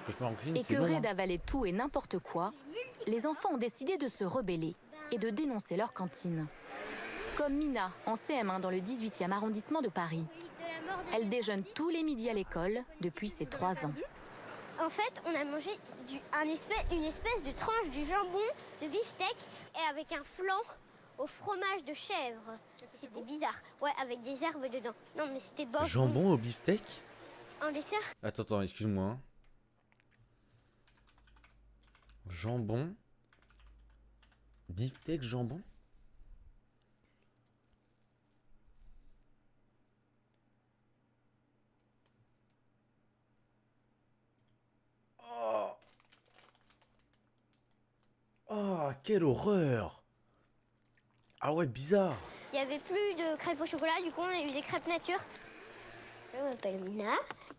Cauchemar en cuisine, c'est Écœurés bon. d'avaler tout et n'importe quoi, les enfants ont décidé de se rebeller et de dénoncer leur cantine. Comme Mina, en CM1 dans le 18e arrondissement de Paris. Elle déjeune tous les midis à l'école depuis ses 3 ans. En fait, on a mangé une espèce de tranche du jambon de beefsteak et avec un flan au fromage de chèvre. C'était bizarre. Ouais, avec des herbes dedans. Non, mais c'était bof. Jambon au beefsteak? En dessert? Attends, excuse-moi. Hein. Jambon. Beefsteak jambon? Oh. Oh, quelle horreur! Ah ouais, bizarre! Il n'y avait plus de crêpes au chocolat, du coup on a eu des crêpes nature. Je m'appelle Mina,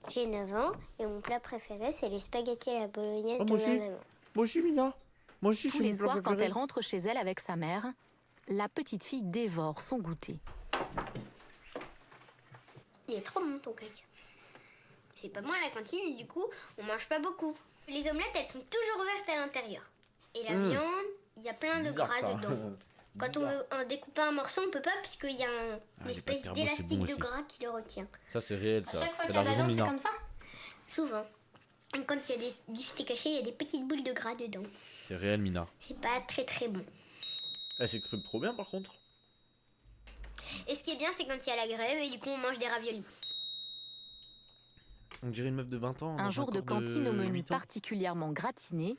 j'ai 9 ans et mon plat préféré c'est les spaghettis à la bolognaise de ma maman. Moi aussi, Mina! Moi aussi, Tous les soirs, quand elle rentre chez elle avec sa mère, la petite fille dévore son goûter. Il est trop bon ton cake. C'est pas bon à la cantine et du coup on mange pas beaucoup. Les omelettes elles sont toujours ouvertes à l'intérieur. Et la viande, il y a plein de gras dedans. Quand on veut en découper un morceau, on peut pas puisqu'il y a une espèce d'élastique de gras qui le retient. Ça, c'est réel, ça. À chaque fois qu'il y a la viande, c'est comme ça? Souvent. Et quand il y a du steak haché, il y a des petites boules de gras dedans. C'est réel, Mina. C'est pas très très bon. Elle s'exprime trop bien, par contre. Et ce qui est bien, c'est quand il y a la grève et du coup, on mange des raviolis. On dirait une meuf de 20 ans. Un jour de cantine au menu particulièrement gratiné,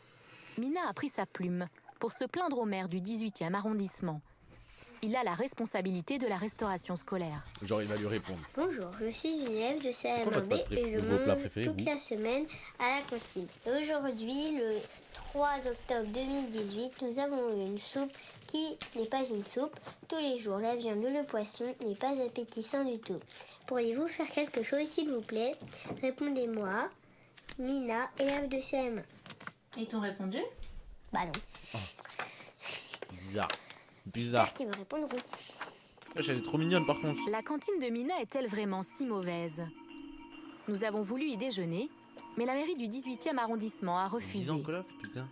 Mina a pris sa plume pour se plaindre au maire du 18e arrondissement. Il a la responsabilité de la restauration scolaire. Genre, il va lui répondre. Bonjour, je suis une élève de CM1B et je mange toute la semaine à la cantine. Aujourd'hui, le 3 octobre 2018, nous avons eu une soupe qui n'est pas une soupe. Tous les jours, la viande ou le poisson n'est pas appétissant du tout. Pourriez-vous faire quelque chose, s'il vous plaît? Répondez-moi. Mina, élève de CM1. Ils t'ont répondu? Bah non. Oh. Bizarre. J'espère qu'ils me répondront. Elle est trop mignonne, par contre. La cantine de Mina est-elle vraiment si mauvaise? Nous avons voulu y déjeuner, mais la mairie du 18e arrondissement a refusé. Putain.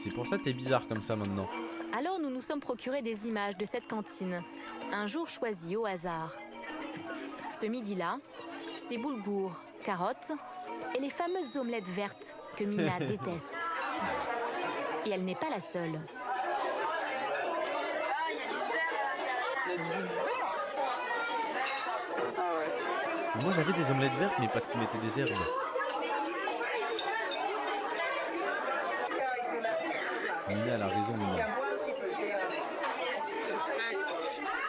C'est pour ça que t'es bizarre comme ça maintenant. Alors nous nous sommes procuré des images de cette cantine, un jour choisi au hasard. Ce midi-là, c'est boulgours, carottes et les fameuses omelettes vertes que Mina déteste. Et elle n'est pas la seule. Moi, j'avais des omelettes vertes, mais parce qu'ils mettaient des herbes. Mina, elle a raison, Mina.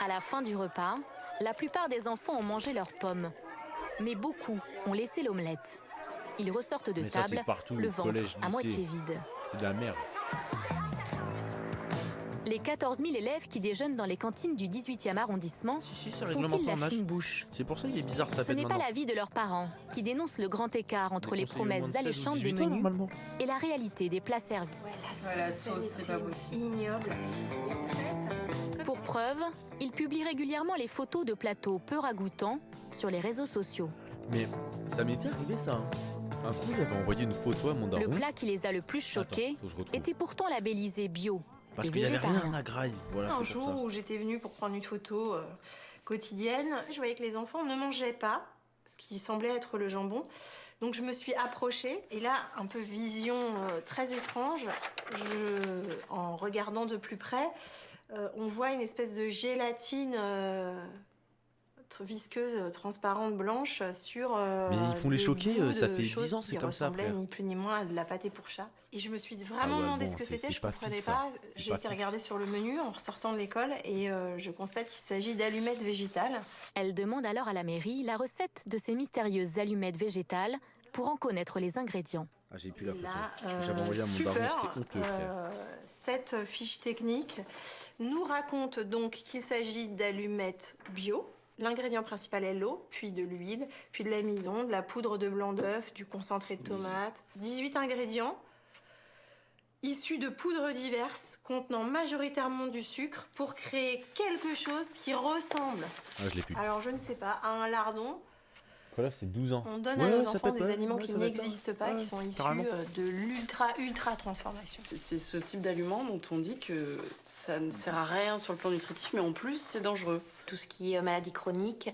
À la fin du repas, la plupart des enfants ont mangé leurs pommes. Mais beaucoup ont laissé l'omelette. Ils ressortent de table, le ventre à moitié vide. C'est de la merde. Les 14 000 élèves qui déjeunent dans les cantines du 18e arrondissement font-ils la fine bouche? C'est pour ça qu'il est bizarre, ça Ce n'est pas l'avis de leurs parents, qui dénoncent le grand écart entre les promesses alléchantes des menus et la réalité des plats servis. Ouais, la sauce, c'est pas possible. Ignoble. Pour preuve, ils publient régulièrement les photos de plateaux peu ragoûtants sur les réseaux sociaux. Mais ça m'était arrivé, ça. Un coup, j'avais envoyé une photo à mon daron. Le plat qui les a le plus choqués était pourtant labellisé bio. Parce qu'il n'y avait rien à graille. Voilà, un jour où j'étais venue pour prendre une photo quotidienne, je voyais que les enfants ne mangeaient pas ce qui semblait être le jambon. Donc je me suis approchée et là, un peu vision très étrange, en regardant de plus près, on voit une espèce de gélatine visqueuse, transparente, blanche sur mais ils font les choquer, ça fait 10 ans, c'est comme ça, frère. Ni plus ni moins à de la pâté pour chat. Et je me suis vraiment demandé ce que c'était, je comprenais pas. J'ai été regarder sur le menu en ressortant de l'école et je constate qu'il s'agit d'allumettes végétales. Elle demande alors à la mairie la recette de ces mystérieuses allumettes végétales pour en connaître les ingrédients. Ah, j'ai plus la photo. J'avais envoyé à mon daron, c'était honteux, frère. Cette fiche technique nous raconte donc qu'il s'agit d'allumettes bio. L'ingrédient principal est l'eau, puis de l'huile, puis de l'amidon, de la poudre de blanc d'œuf, du concentré de tomate. 18 ingrédients issus de poudres diverses contenant majoritairement du sucre pour créer quelque chose qui ressemble, Ah, je l'ai plus. alors je ne sais pas, à un lardon. Quoi, c'est 12 ans. On donne Ouais, à nos ça enfants peut être, des ouais. aliments Ouais, qui ça doit être n'existent ça. pas, Ouais, qui sont issus carrément. de l'ultra transformation. C'est ce type d'aliment dont on dit que ça ne sert à rien sur le plan nutritif, mais en plus, c'est dangereux. Tout ce qui est maladie chronique,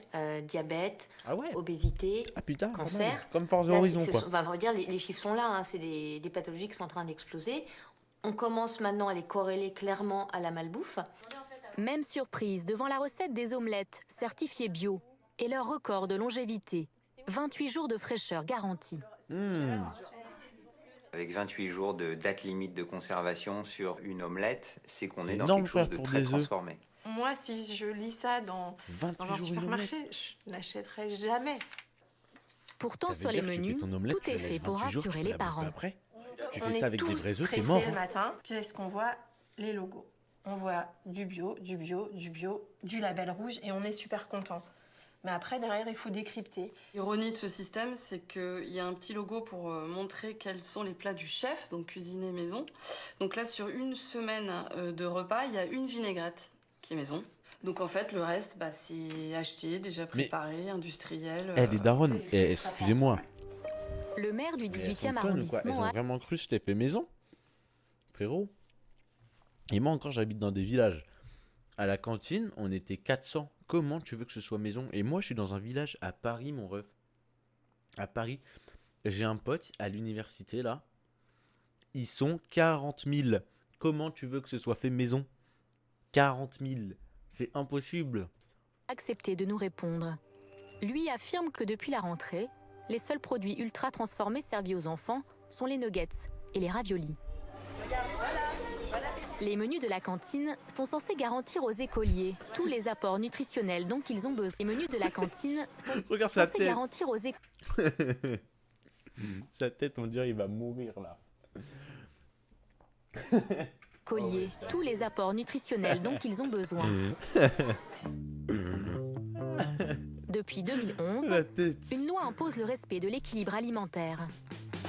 diabète, Ah ouais. obésité, Ah putain, pas cancer. mal. Comme Forza Là, Horizon, c'est- quoi. on va dire, les chiffres sont là, hein, c'est des pathologies qui sont en train d'exploser. On commence maintenant à les corréler clairement à la malbouffe. Même surprise devant la recette des omelettes certifiées bio et leur record de longévité. 28 jours de fraîcheur garantie. Avec 28 jours de date limite de conservation sur une omelette, c'est qu'on C'est est dans énorme, quelque chose frère, de pour très des œufs. transformé. Moi, si je lis ça dans 28 un jours une supermarché, omelette. je n'achèterai jamais. Pourtant, Ça veut sur les dire que tu fais menus, ton omelette, tout tu est la laisses fait pour 28 jours, tu rassurer peux les la bouffer parents. après. Tu On fais est ça avec des tous vrais œufs, t'es pressés mort. le matin. Qu'est-ce qu'on voit? Les logos. On voit du bio, du bio, du bio, du label rouge et on est super content. Mais après, derrière, il faut décrypter. L'ironie de ce système, c'est qu'il y a un petit logo pour montrer quels sont les plats du chef, donc cuisiner maison. Donc là, sur une semaine de repas, il y a une vinaigrette qui est maison. Donc en fait, le reste, bah, c'est acheté, déjà préparé, industriel. Eh, les darons, excusez-moi. Le maire du Mais elles 18e sont connes ou quoi. Elles arrondissement ont a vraiment cru que j'étais fait maison. Frérot. Et moi encore, j'habite dans des villages. À la cantine, on était 400. Comment tu veux que ce soit maison? Et moi, je suis dans un village à Paris, mon ref. À Paris. J'ai un pote à l'université, là. Ils sont 40 000. Comment tu veux que ce soit fait maison? 40 000. C'est impossible. accepté de nous répondre. Lui affirme que depuis la rentrée, les seuls produits ultra transformés servis aux enfants sont les nuggets et les raviolis. Les menus de la cantine sont censés garantir aux écoliers tous les apports nutritionnels dont ils ont besoin. Les menus de la cantine sont Regarde sa censés tête. garantir aux Sa tête, on dirait il va mourir là. écoliers tous les apports nutritionnels dont ils ont besoin. Depuis 2011, La tête. une loi impose le respect de l'équilibre alimentaire.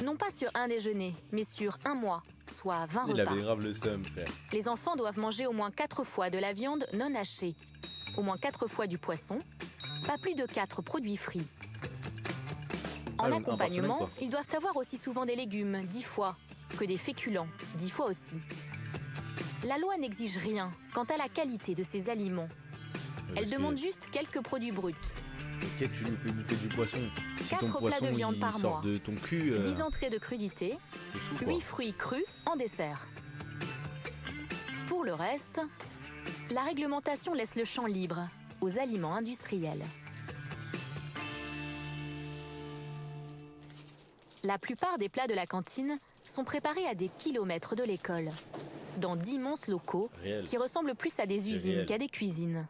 Non pas sur un déjeuner, mais sur un mois, soit 20 Il repas. avait grave le seum, frère. Les enfants doivent manger au moins 4 fois de la viande non hachée, au moins 4 fois du poisson, pas plus de 4 produits frits. En Ah, donc un par accompagnement, semaine, quoi. ils doivent avoir aussi souvent des légumes, 10 fois, que des féculents, 10 fois aussi. La loi n'exige rien quant à la qualité de ces aliments. Elle demande juste quelques produits bruts. Ok, tu nous fais du poisson. Si ton 4 plats poisson de viande il par sort mois. de ton cul, 10 entrées de crudité, c'est chou quoi. 8 fruits crus en dessert. Pour le reste, la réglementation laisse le champ libre aux aliments industriels. La plupart des plats de la cantine sont préparés à des kilomètres de l'école, dans d'immenses locaux Réel. qui ressemblent plus à des usines réel. qu'à des cuisines.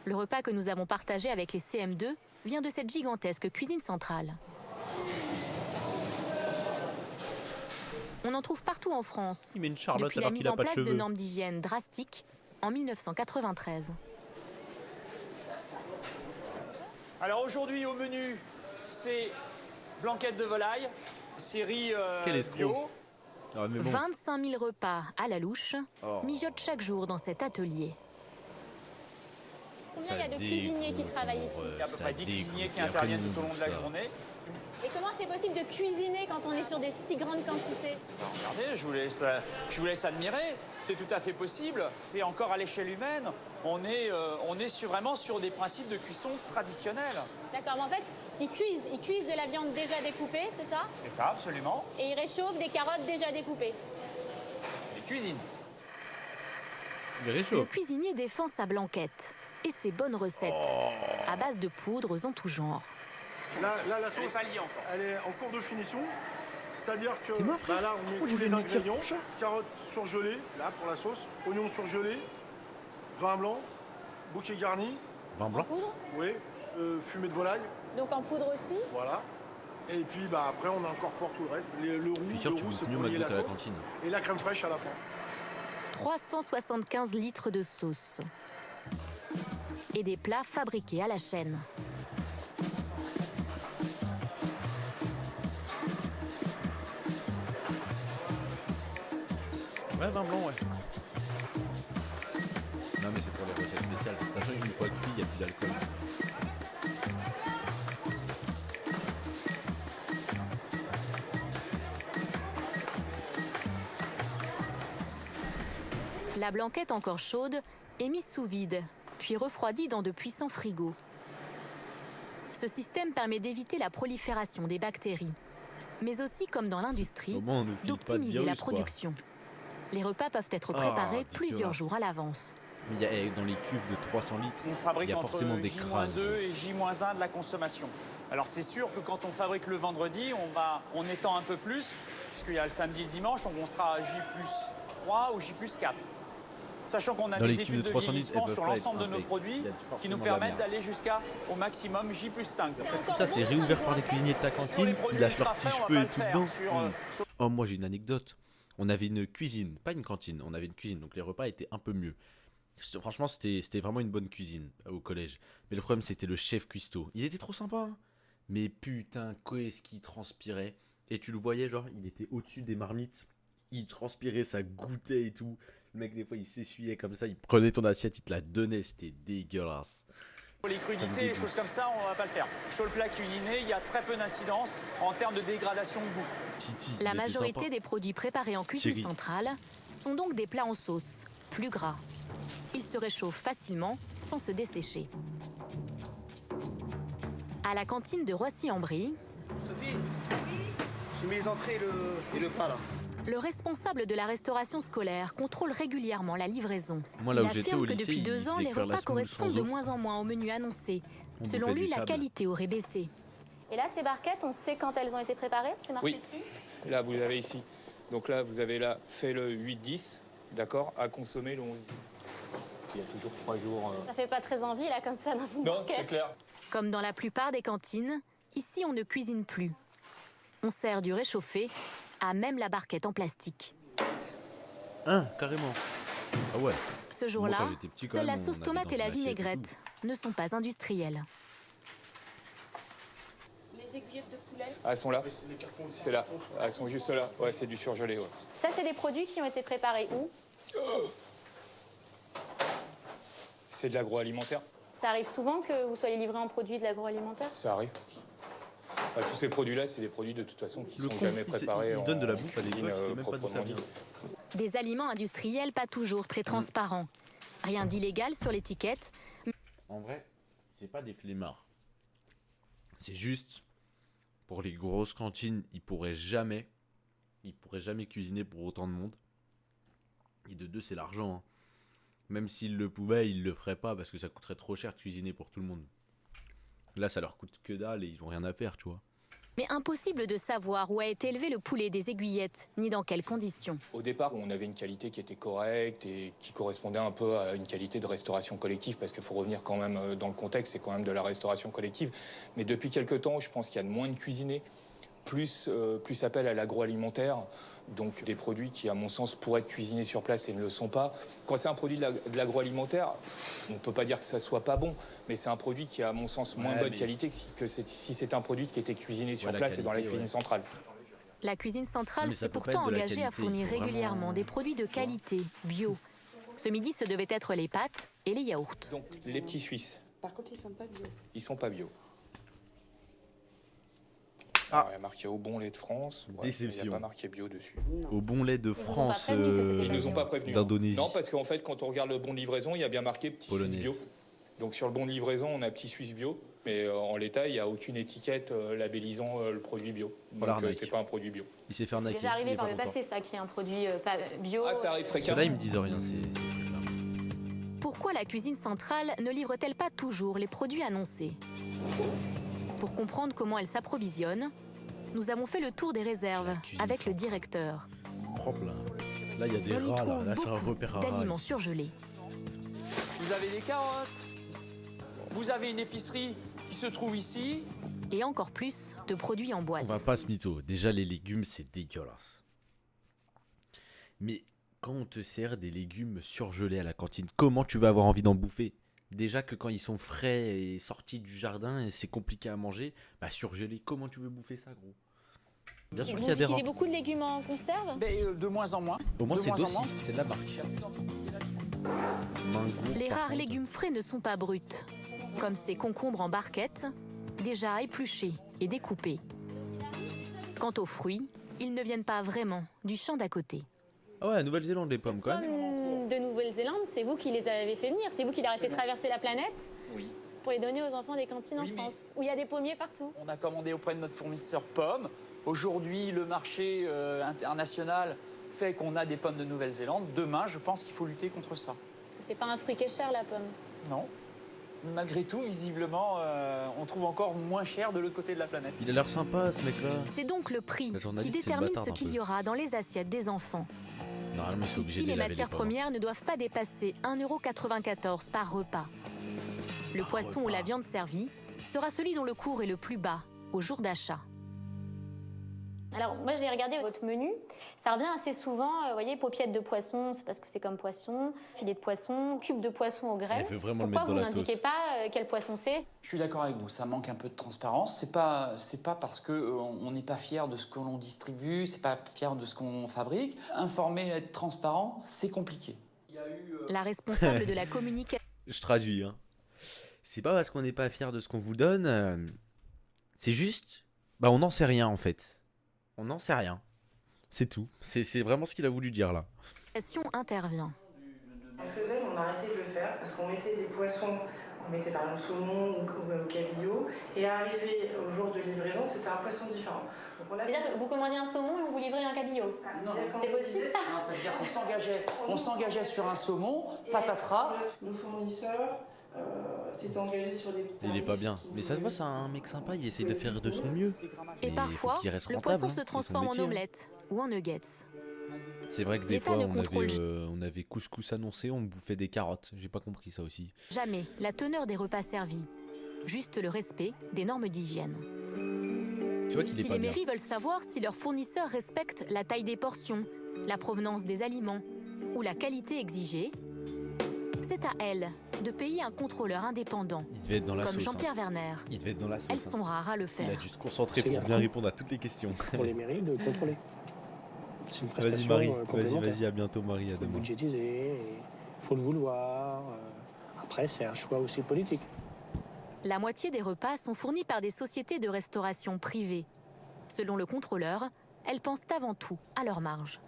Le repas que nous avons partagé avec les CM2 vient de cette gigantesque cuisine centrale. On en trouve partout en France, Il met une Charlotte depuis la alors qu'il mise a en pas de place de cheveux. normes d'hygiène drastiques en 1993. Alors aujourd'hui au menu, c'est blanquette de volaille, série Quel escroc. bio. Ah, mais bon. 25 000 repas à la louche Oh. mijotent chaque jour dans cet atelier. Combien il y a de cuisiniers qui travaillent ici? Il y a à peu près 10 cuisiniers qui interviennent tout au long de la journée. Et comment c'est possible de cuisiner quand on est sur des si grandes quantités? Alors, regardez, je vous laisse admirer, c'est tout à fait possible. C'est encore à l'échelle humaine, on est vraiment sur des principes de cuisson traditionnels. D'accord, mais en fait, ils cuisent de la viande déjà découpée, c'est ça? C'est ça, absolument. Et ils réchauffent des carottes déjà découpées. Les cuisines. Il est Le chaud. cuisinier défend sa blanquette et ses bonnes recettes, à base de poudres en tout genre. Là, la Elle n'est sauce, pas liée encore. elle est en cours de finition. C'est-à-dire que T'es mort, frère là, on met Oh, tous j'ai les vu une ingrédients. tire. Carottes surgelées, là, pour la sauce. Oignons surgelés. Vin blanc. Bouquet garni. Vin blanc. Poudre, Oui. Fumée de volaille. donc en poudre aussi. Voilà. Et puis, bah, après, on incorpore tout le reste. Le roux, Je suis sûr le que tu roux, bouffes c'est mieux pour lier McDo la qu'à la sauce. cantine. Et la crème fraîche à la fin. 375 litres de sauce. Et des plats fabriqués à la chaîne. Ouais, vin blanc, ouais. Non, mais c'est pour les recettes spéciales. De toute façon, une fois que fille, il n'y a plus d'alcool. La blanquette encore chaude est mise sous vide, puis refroidie dans de puissants frigos. Ce système permet d'éviter la prolifération des bactéries, mais aussi, comme dans l'industrie, d'optimiser la production. Les repas peuvent être préparés plusieurs jours à l'avance. Il y a, dans les cuves de 300 litres, On fabrique il y a forcément des crânes. J-2 et J-1 de la consommation. Alors c'est sûr que quand on fabrique le vendredi, on étend un peu plus, puisqu'il y a le samedi et le dimanche, donc on sera à J+3 ou J+4. Sachant qu'on a des études de vieillissement sur l'ensemble de nos produits qui nous permettent d'aller jusqu'au maximum J+5. Tout ça, c'est réouvert par les cuisiniers de ta cantine, ils lâchent leurs petits cheveux et tout dedans. Oh, moi j'ai une anecdote. On avait une cuisine, pas une cantine, on avait une cuisine, donc les repas étaient un peu mieux. Franchement, c'était vraiment une bonne cuisine au collège. Mais le problème, c'était le chef cuistot. Il était trop sympa, hein. Mais putain, qu'est-ce qu'il transpirait. Et tu le voyais, genre, il était au-dessus des marmites. Il transpirait, ça goûtait et tout. Le mec, des fois, il s'essuyait comme ça. Il prenait ton assiette, il te la donnait. C'était dégueulasse. Pour les crudités, les choses comme ça, on va pas le faire. Sur le plat cuisiné, il y a très peu d'incidence en termes de dégradation de goût. La majorité des produits préparés en cuisine centrale sont donc des plats en sauce, plus gras. Ils se réchauffent facilement sans se dessécher. À la cantine de Roissy-en-Brie, Sophie, j'ai mis les entrées et le plat là. Le responsable de la restauration scolaire contrôle régulièrement la livraison. Moi, là il où j'étais affirme au que lycée, depuis 2 ans, les repas correspondent de moins en moins au menu annoncé. Selon lui, la qualité aurait baissé. Et là, ces barquettes, on sait quand elles ont été préparées? C'est marqué dessus? Là, vous avez ici. Donc là, vous avez là fait le 8-10, d'accord, à consommer le 11-10. Il y a toujours 3 jours. Ça fait pas très envie, là, comme ça, dans une barquette. Non, c'est clair. Comme dans la plupart des cantines, ici, on ne cuisine plus. On sert du réchauffé à même la barquette en plastique. Hein, carrément. Ah ouais. Ce jour-là, seule la sauce tomate et la vinaigrette ne sont pas industrielles. Les aiguillettes de poulet? Ah, elles sont là. C'est là. Ah, elles sont juste là. Ouais, c'est du surgelé, ouais. Ça, c'est des produits qui ont été préparés où? C'est de l'agroalimentaire. Ça arrive souvent que vous soyez livré en produits de l'agroalimentaire? Ça arrive. Tous ces produits-là, c'est des produits de toute façon qui ne sont jamais préparés en donne de la bouffe à des cuisine gosses, même pas d'où ça proprement vient. dit. Des aliments industriels pas toujours très transparents. Rien d'illégal sur l'étiquette. En vrai, c'est pas des flemmards. C'est juste, pour les grosses cantines, ils pourraient jamais cuisiner pour autant de monde. Et de deux, c'est l'argent, hein. Même s'ils le pouvaient, ils le feraient pas parce que ça coûterait trop cher de cuisiner pour tout le monde. Là, ça leur coûte que dalle et ils ont rien à faire, tu vois. Mais impossible de savoir où a été élevé le poulet des Aiguillettes, ni dans quelles conditions. Au départ, on avait une qualité qui était correcte et qui correspondait un peu à une qualité de restauration collective, parce qu'il faut revenir quand même dans le contexte, c'est quand même de la restauration collective. Mais depuis quelques temps, je pense qu'il y a de moins de cuisinés, plus appel à l'agroalimentaire, donc des produits qui, à mon sens, pourraient être cuisinés sur place et ne le sont pas. Quand c'est un produit de l'agroalimentaire, on ne peut pas dire que ça soit pas bon, mais c'est un produit qui a, à mon sens, moins bonne qualité que si c'est un produit qui était cuisiné sur place et dans la cuisine centrale. La cuisine centrale s'est pourtant engagée à fournir régulièrement des produits de qualité, bio. Ce midi, ce devaient être les pâtes et les yaourts. Donc, les petits Suisses. Par contre, ils sont pas bio. Ils sont pas bio. Alors, il y a marqué au bon lait de France. Déception. Il n'y a pas marqué bio dessus. Au bon lait de France Ils nous ont pas prévenus. d'Indonésie. Non, parce qu'en fait, quand on regarde le bon de livraison, il y a bien marqué petit Suisse bio. Donc sur le bon de livraison, on a petit Suisse bio. Mais en l'état, il n'y a aucune étiquette labellisant le produit bio. Donc c'est pas un produit bio. Il s'est fait arnaquer. C'est déjà arrivé par le passé, ça, qui est un produit pas bio. Ah, ça arrive fréquemment. Ceux-là, ils me disent rien. Pourquoi la cuisine centrale ne livre-t-elle pas toujours les produits annoncés? Pour comprendre comment elle s'approvisionne, nous avons fait le tour des réserves avec le directeur. Hop là. Là, il y a des On y rats, trouve là c'est un beaucoup repère à rats. d'aliments surgelés. Vous avez des carottes. Vous avez une épicerie qui se trouve ici. Et encore plus de produits en boîte. On va pas se mytho. Déjà, les légumes, c'est dégueulasse. Mais quand on te sert des légumes surgelés à la cantine, comment tu vas avoir envie d'en bouffer? Déjà que quand ils sont frais et sortis du jardin, et c'est compliqué à manger, bah surgelés, comment tu veux bouffer ça, gros? Bien sûr qu'il y a des rats. Vous utilisez beaucoup de légumes en conserve? De moins en moins. Au moins, De c'est moins en docile, moins. c'est de la marque. Les rares légumes frais ne sont pas bruts, comme ces concombres en barquette, déjà épluchés et découpés. Quant aux fruits, ils ne viennent pas vraiment du champ d'à côté. Ah ouais, Nouvelle-Zélande, les pommes, quand même. de Nouvelle-Zélande, c'est vous qui les avez fait venir, c'est vous qui leur avez fait traverser la planète Oui. pour les donner aux enfants des cantines en France, où il y a des pommiers partout. On a commandé auprès de notre fournisseur pommes. Aujourd'hui, le marché international fait qu'on a des pommes de Nouvelle-Zélande. Demain, je pense qu'il faut lutter contre ça. C'est pas un fruit qui est cher, la pomme. Non. Malgré tout, visiblement, on trouve encore moins cher de l'autre côté de la planète. Il a l'air sympa, ce mec-là. C'est donc le prix La qui journaliste, c'est une détermine bâtarde ce un qu'il peu. y aura dans les assiettes des enfants. Normalement, c'est obligé Ici, de les laver matières pauvres. premières ne doivent pas dépasser 1,94 € par repas. Le poisson ou la viande servie sera celui dont le cours est le plus bas au jour d'achat. Alors, moi, j'ai regardé votre menu. Ça revient assez souvent, vous voyez, paupiètes de poisson, c'est parce que c'est comme poisson, filet de poisson, cube de poisson au grès. Elle veut vraiment le Pourquoi mettre dans vous la n'indiquez sauce. pas quel poisson c'est? Je suis d'accord avec vous, ça manque un peu de transparence. C'est pas parce qu'on n'est pas fier de ce que l'on distribue, c'est pas fier de ce qu'on fabrique. Informer et être transparent, c'est compliqué. La responsable de la communication Je traduis, hein. C'est pas parce qu'on n'est pas fier de ce qu'on vous donne. C'est juste. Bah, on n'en sait rien en fait. On n'en sait rien. C'est tout. C'est vraiment ce qu'il a voulu dire là. intervient. On faisait, on a arrêté de le faire parce qu'on mettait des poissons, on mettait par exemple saumon ou cabillaud, et arrivé au jour de livraison, c'était un poisson différent. Donc on a C'est-à-dire que vous commandiez un saumon et on vous livrait un cabillaud. Non, c'est possible ça? Non, c'est-à-dire qu'on s'engageait sur un saumon, patatras. Le fournisseur s'est engagé sur des... Il est pas bien. Mais ça se voit, c'est un mec sympa. Il essaye de faire de son mieux. Et Mais parfois, faut qu'il reste le rentable, poisson hein. se C'est son transforme en métier, hein. omelette ou en nuggets. C'est vrai que des L'État fois, ne on contrôle avait couscous annoncé, on bouffait des carottes. J'ai pas compris ça aussi. Jamais la teneur des repas servis. Juste le respect des normes d'hygiène. Tu vois qu'il est Si pas les bien. mairies veulent savoir si leurs fournisseurs respectent la taille des portions, la provenance des aliments ou la qualité exigée, c'est à elles de payer un contrôleur indépendant, Il devait être dans la comme sauce. Jean-Pierre hein. Werner. Il devait être dans la sauce. Elles hein. sont rares à le Il faire. a dû se concentrer C'est pour un bien coût répondre à toutes les questions. pour les mairies de contrôler. C'est une Vas-y prestation Marie, complémentaire. vas-y, à bientôt Marie, à Il faut le demain. budgétiser, il faut le vouloir. Après, c'est un choix aussi politique. La moitié des repas sont fournis par des sociétés de restauration privées. Selon le contrôleur, elles pensent avant tout à leur marge.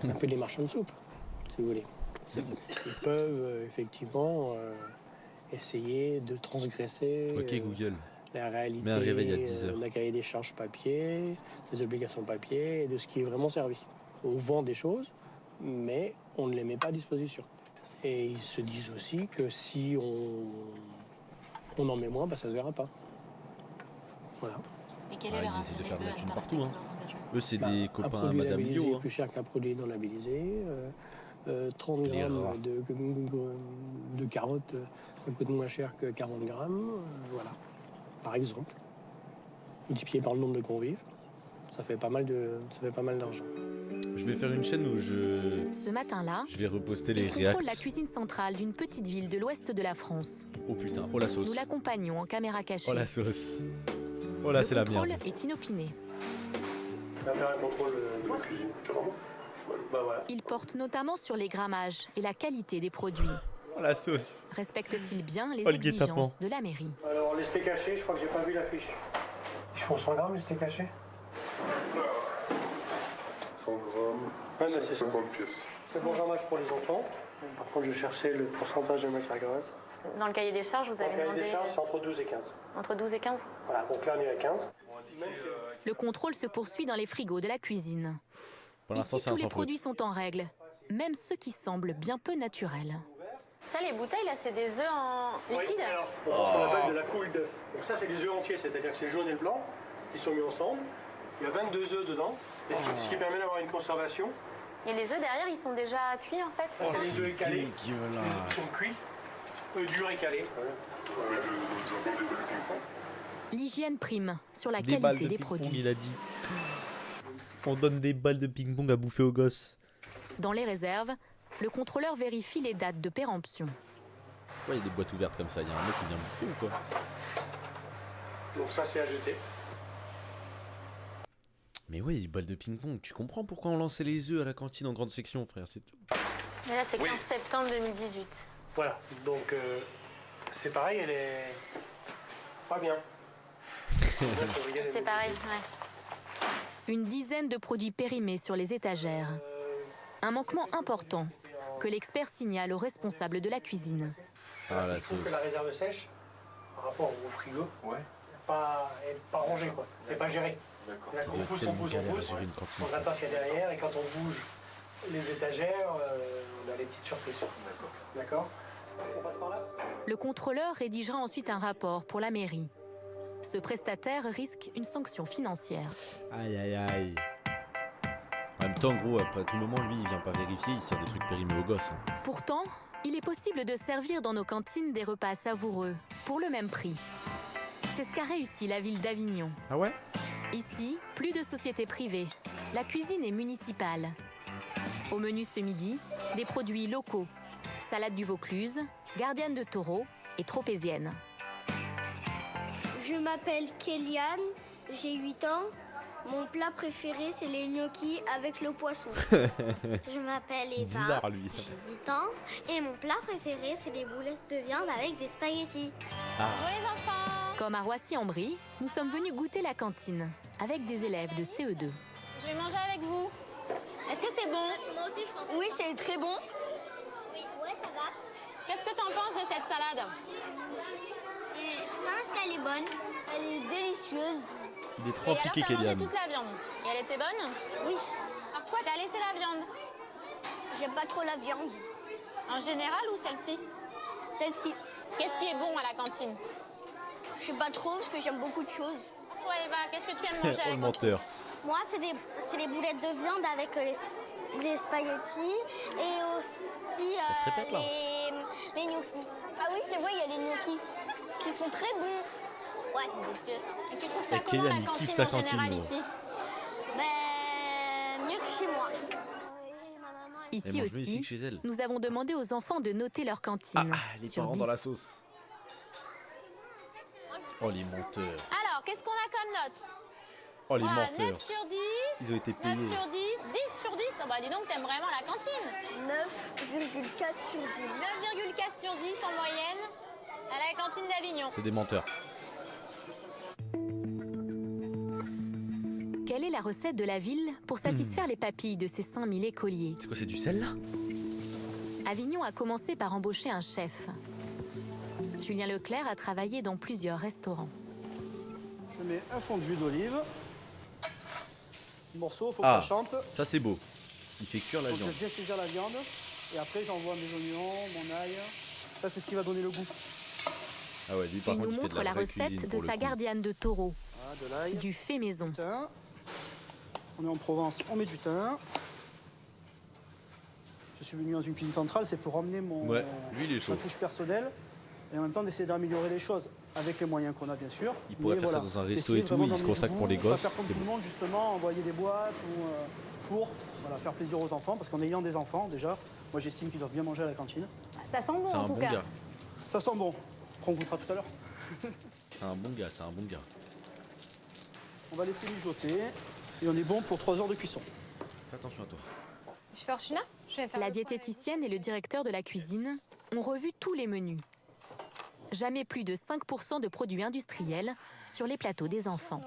C'est un peu les marchands de soupe, si vous voulez. Ils peuvent effectivement essayer de transgresser Ok Google. la réalité Mets un réveil à 10 heures. d'un cahier des charges papier, des obligations papier et de ce qui est vraiment servi. On vend des choses, mais on ne les met pas à disposition. Et ils se disent aussi que si on en met moins, bah, ça se verra pas. Voilà. Et quel Ah, est leur ils essaient de intérêt faire de la à thune ne pas partout, respecter hein. leurs engagements? Eux, c'est Bah, des un copains à produit Madame labellisé Bio. est hein. plus cher qu'un produit non labellisé. 30 Les rats. grammes de carottes, ça coûte moins cher que 40 grammes. Voilà, par exemple. Multiplié par le nombre de convives, ça fait pas mal d'argent. Je vais faire une chaîne où je Ce matin-là, vais reposter les il contrôle la réacts. cuisine centrale d'une petite ville de l'ouest de la France. Oh putain, oh la sauce. Nous l'accompagnons en caméra cachée. Oh la sauce. Oh là, c'est la Le contrôle merde. est inopiné. On va faire un contrôle de la cuisine. Bah voilà. Il porte notamment sur les grammages et la qualité des produits. Oh la sauce. Respecte-t-il bien les Oh, le guet-apens. exigences de la mairie? Alors, les steaks hachés, je crois que j'ai pas vu l'affiche. Ils font 100 grammes, les steaks hachés 100 grammes, Ouais, mais c'est ça. 50 pièces. C'est bon grammage pour les enfants. Par contre, je cherchais le pourcentage de matière grasse. Dans le cahier des charges, vous Dans avez le cahier demandé des charges, c'est entre 12 et 15. entre 12 et 15. Voilà, donc là, on est à 15. Le contrôle se poursuit dans les frigos de la cuisine. Pour l'instant, Ici, c'est un tous les sans faute. produits sont en règle, même ceux qui semblent bien peu naturels. Ça, les bouteilles, là, c'est des œufs en liquide? Oui, alors, on fait ce qu'on appelle de la coule d'œuf. Donc ça, c'est des œufs entiers, c'est-à-dire que c'est le jaune et le blanc qui sont mis ensemble. Il y a 22 œufs dedans, et ce qui permet d'avoir une conservation. Et les œufs derrière, ils sont déjà cuits, en fait? Ça, c'est les œufs calés. dégueulasse. Les œufs qui sont cuits, œufs durs et calés. L'hygiène prime sur la Des balles qualité de des ping-pong, produits. il a dit. On donne des balles de ping-pong à bouffer aux gosses. Dans les réserves, le contrôleur vérifie les dates de péremption. Ouais, il y a des boîtes ouvertes comme ça. Il y a un mec qui vient bouffer ou quoi? Donc ça, c'est à jeter. Mais ouais, des balles de ping-pong. Tu comprends pourquoi on lançait les œufs à la cantine en grande section, frère? C'est tout. Mais là, c'est 15 septembre 2018. Voilà, donc c'est pareil, elle est pas bien. C'est pareil, ouais. Une dizaine de produits périmés sur les étagères. Un manquement important que l'expert signale au responsable de la cuisine. Ah, la Je trouve sauce. que la réserve sèche, par rapport au frigo, elle n'est pas rangée, quoi. Elle n'est pas gérée. C'est-à-dire qu'on pousse, on n'a pas ce qu'il y a derrière, et quand on bouge les étagères, on a des petites surprises. D'accord. On passe par là. Le contrôleur rédigera ensuite un rapport pour la mairie. Ce prestataire risque une sanction financière. Aïe aïe aïe. En même temps, gros, après tout moment, lui, il vient pas vérifier, il sert des trucs périmés aux gosses. Hein. Pourtant, il est possible de servir dans nos cantines des repas savoureux, pour le même prix. C'est ce qu'a réussi la ville d'Avignon. Ah ouais? Ici, plus de sociétés privées. La cuisine est municipale. Au menu ce midi, des produits locaux. Salade du Vaucluse, gardienne de taureau et tropézienne. Je m'appelle Kéliane, j'ai 8 ans. Mon plat préféré, c'est les gnocchis avec le poisson. Je m'appelle Eva, Bizarre, lui. j'ai 8 ans. Et mon plat préféré, c'est les boulettes de viande avec des spaghettis. Ah. Bonjour les enfants! Comme à Roissy-en-Brie, nous sommes venus goûter la cantine avec des élèves de CE2. Je vais manger avec vous. Est-ce que c'est bon? Moi aussi, je pense. Oui, c'est très bon. Oui, ouais, ça va. Qu'est-ce que t'en penses de cette salade? Et je pense qu'elle est bonne. Elle est délicieuse. Il est trop Et alors, impliqué, t'as mangé Kélian. toute la viande. Et elle était bonne? Oui. Alors toi, t'as laissé la viande? J'aime pas trop la viande. En général ou celle-ci? Celle-ci. Qu'est-ce qui est bon à la cantine? Je sais pas trop parce que j'aime beaucoup de choses. Toi, Eva, qu'est-ce que tu aimes manger à Oh, la le cantine? menteur. Moi, c'est les boulettes de viande avec les spaghettis et aussi Elle se répète, là. les gnocchis. Ah oui, c'est vrai, il y a les gnocchis qui sont très bons. Ouais, délicieux. Et tu trouves ça Et comment Kélian, la il kiffe cantine sa en général cantine, ici? Ben, mieux que chez moi. Ici Elle mange mieux ici aussi, que chez elle. nous avons demandé aux enfants de noter leur cantine. Les sur parents 10. dans la sauce. Oh, les menteurs. Alors, qu'est-ce qu'on a comme note? Oh, les Voilà, menteurs. 9 sur 10. Ils ont été 9 payés. sur 10. 10 sur 10. Oh, bah dis donc, t'aimes vraiment la cantine. 9,4 sur 10. 9,4 sur 10 en moyenne à la cantine d'Avignon. C'est des menteurs. Quelle est la recette de la ville pour satisfaire les papilles de ces 5000 écoliers? C'est quoi, c'est du sel là? Avignon a commencé par embaucher un chef. Julien Leclerc a travaillé dans plusieurs restaurants. Je mets un fond d'huile d'olive. Morceau, il faut que Ah, ça chante. ça c'est beau. Il fait cuire la Donc viande. je viens saisir la viande. Et après, j'envoie mes oignons, mon ail. Ça, c'est ce qui va donner le goût. Ah ouais, lui par Il contre, nous il fait montre de la vraie cuisine recette de pour le sa coup. gardienne de taureau, Voilà, de l'ail. du fait maison. Du thym. On est en Provence, on met du thym. Je suis venu dans une cuisine centrale, c'est pour emmener Ouais, lui il est chaud. ma touche personnelle et en même temps d'essayer d'améliorer les choses avec les moyens qu'on a bien sûr. Il pourrait Mais faire ça voilà, dans un resto d'essayer et tout, vraiment il se d'emmener consacre du pour les goût, pas gosses, faire comme c'est tout le bon. monde justement, envoyer des boîtes ou pour voilà, faire plaisir aux enfants parce qu'en ayant des enfants déjà, moi j'estime qu'ils doivent bien manger à la cantine. Ça sent bon C'est en un tout bon cas. gars. Ça sent bon. Après, on goûtera tout à l'heure. C'est un bon gars, c'est un bon gars. On va laisser mijoter et on est bon pour 3 heures de cuisson. Fais attention à toi. Monsieur Fortuna, je vais faire La diététicienne et le directeur de la cuisine ont revu tous les menus. Jamais plus de 5% de produits industriels sur les plateaux des enfants.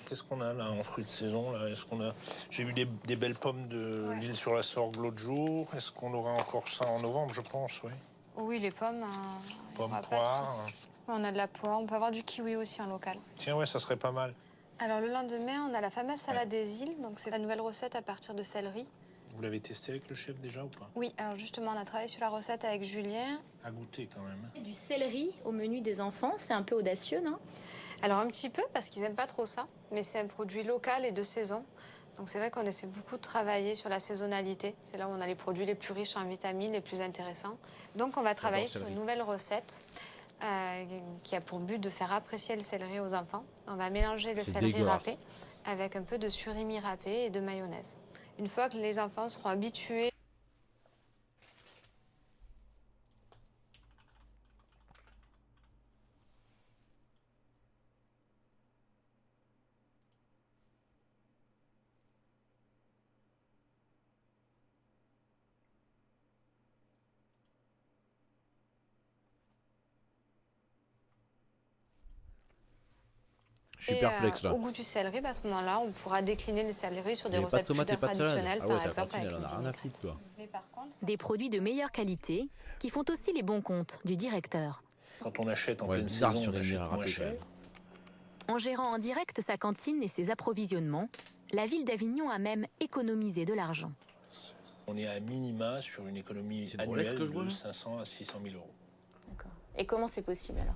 Qu'est-ce qu'on a là en fruits de saison là? Est-ce qu'on a... J'ai vu des belles pommes de l'île sur la Sorgue l'autre jour. Est-ce qu'on aura encore ça en novembre, je pense, oui. Oui, les pommes. Pommes, on va pas poires. On a de la poire. On peut avoir du kiwi aussi en local. Tiens, ouais, ça serait pas mal. Alors le lendemain, on a la fameuse salade des îles. Donc c'est la nouvelle recette à partir de céleri. Vous l'avez testé avec le chef déjà ou pas? Oui, alors justement, on a travaillé sur la recette avec Julien. À goûter quand même. Du céleri au menu des enfants, c'est un peu audacieux, non? Alors un petit peu, parce qu'ils n'aiment pas trop ça. Mais c'est un produit local et de saison. Donc c'est vrai qu'on essaie beaucoup de travailler sur la saisonnalité. C'est là où on a les produits les plus riches en vitamines, les plus intéressants. Donc on va travailler sur une nouvelle recette qui a pour but de faire apprécier le céleri aux enfants. On va mélanger le céleri dégueulasse. râpé avec un peu de surimi râpé et de mayonnaise. Une fois que les enfants seront habitués Je suis perplexe là. Au goût du céleri, à ce moment-là, on pourra décliner le céleri sur des Il y avait pas de recettes plus tomates et pas de salade. traditionnelles, Ah ouais, par ta exemple cantine, avec elle en a une rien à vinaigrette. foutre, toi. Mais par contre, Des produits de meilleure qualité qui font aussi les bons comptes du directeur. Quand on achète en Ouais, pleine bizarre saison, sur on les achète nerfs moins râpés, cher. quand même. En gérant en direct sa cantine et ses approvisionnements, la ville d'Avignon a même économisé de l'argent. On est à minima sur une économie C'est de Rolex annuelle que je vois, de là 500 à 600 000 euros. D'accord. Et comment c'est possible alors?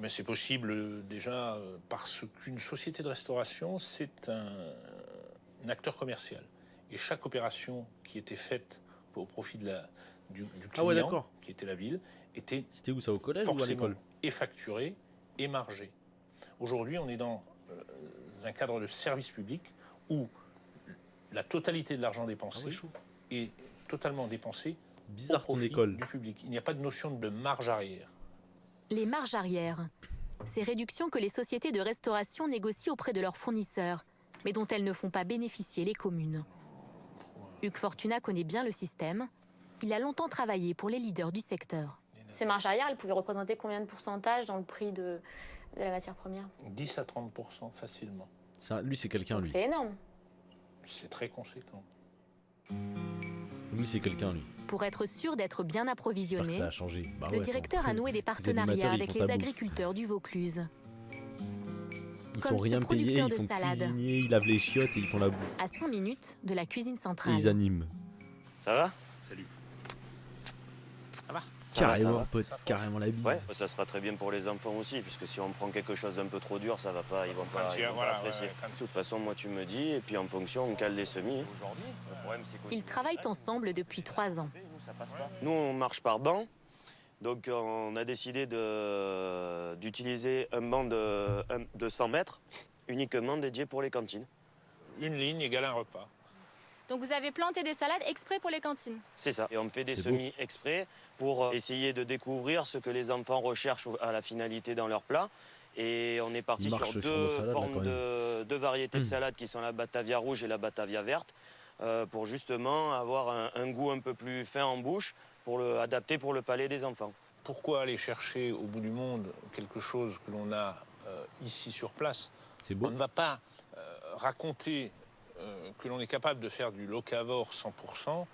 Mais c'est possible déjà parce qu'une société de restauration, c'est un acteur commercial. Et chaque opération qui était faite au profit de du client, Ah ouais, d'accord. qui était la ville, était C'était où ça, au collège ou à forcément l'école? et facturée et margée. Aujourd'hui, on est dans un cadre de service public où la totalité de l'argent dépensé est totalement dépensé Bizarre au ton profit école. du public. Il n'y a pas de notion de marge arrière. Les marges arrière, ces réductions que les sociétés de restauration négocient auprès de leurs fournisseurs, mais dont elles ne font pas bénéficier les communes. Hugues Fortuna connaît bien le système. Il a longtemps travaillé pour les leaders du secteur. Ces marges arrière, elles pouvaient représenter combien de pourcentage dans le prix de la matière première? 10 à 30% facilement. Lui, c'est quelqu'un, lui. C'est énorme. C'est très conséquent. Lui, c'est quelqu'un, lui. Pour être sûr d'être bien J'espère que approvisionné, ça a changé. Bah le ouais, directeur attends. a noué des Les partenariats animateurs, ils avec font les ta bouffe. agriculteurs du Vaucluse. Ils Comme sont ce rien payés, producteur ils de font salade. cuisinier, ils lavent les chiottes et ils font la bouffe. À 5 minutes de la cuisine Et centrale. ils animent. Ça va? Salut. Ça va? Carrément, pote, carrément la bise. Ouais, ça sera très bien pour les enfants aussi, puisque si on prend quelque chose d'un peu trop dur, ça va pas, ils vont pas, Quand ils vont voilà, pas apprécier. ouais, De toute façon, moi tu me dis, et puis en fonction, on cale les semis. Aujourd'hui, le problème c'est que Ils travaillent ensemble depuis 3 ans. nous on marche par banc, donc on a décidé d'utiliser un banc de 100 mètres uniquement dédié pour les cantines. Une ligne égale un repas. Donc vous avez planté des salades exprès pour les cantines? C'est ça. Et on fait des C'est semis exprès pour essayer de découvrir ce que les enfants recherchent à la finalité dans leur plat. Et on est parti Il marche sur sur nos deux salades, là, formes quand même. deux variétés de salades qui sont la Batavia rouge et la Batavia verte, pour justement avoir un goût un peu plus fin en bouche, adapté pour le palais des enfants. Pourquoi aller chercher au bout du monde quelque chose que l'on a ici sur place? C'est beau. On ne va pas raconter que l'on est capable de faire du locavore 100%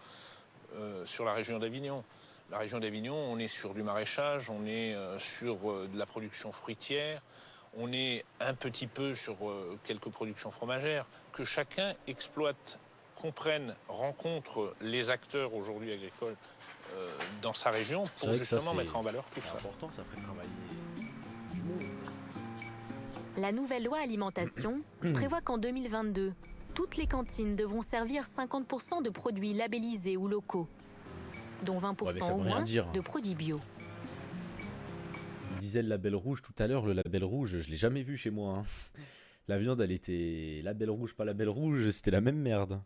sur la région d'Avignon. La région d'Avignon, on est sur du maraîchage, on est sur de la production fruitière, on est un petit peu sur quelques productions fromagères. Que chacun exploite, comprenne, rencontre les acteurs aujourd'hui agricoles dans sa région C'est pour vrai que ça, justement c'est mettre en valeur tout ça. important, ça fait travailler du monde. La nouvelle loi alimentation prévoit qu'en 2022, toutes les cantines devront servir 50% de produits labellisés ou locaux, dont 20% Ouais, mais ça au veut rien moins dire. de produits bio. Il disait le label rouge tout à l'heure, le label rouge, je l'ai jamais vu chez moi. Hein. La viande, elle était label rouge, pas label rouge, c'était la même merde.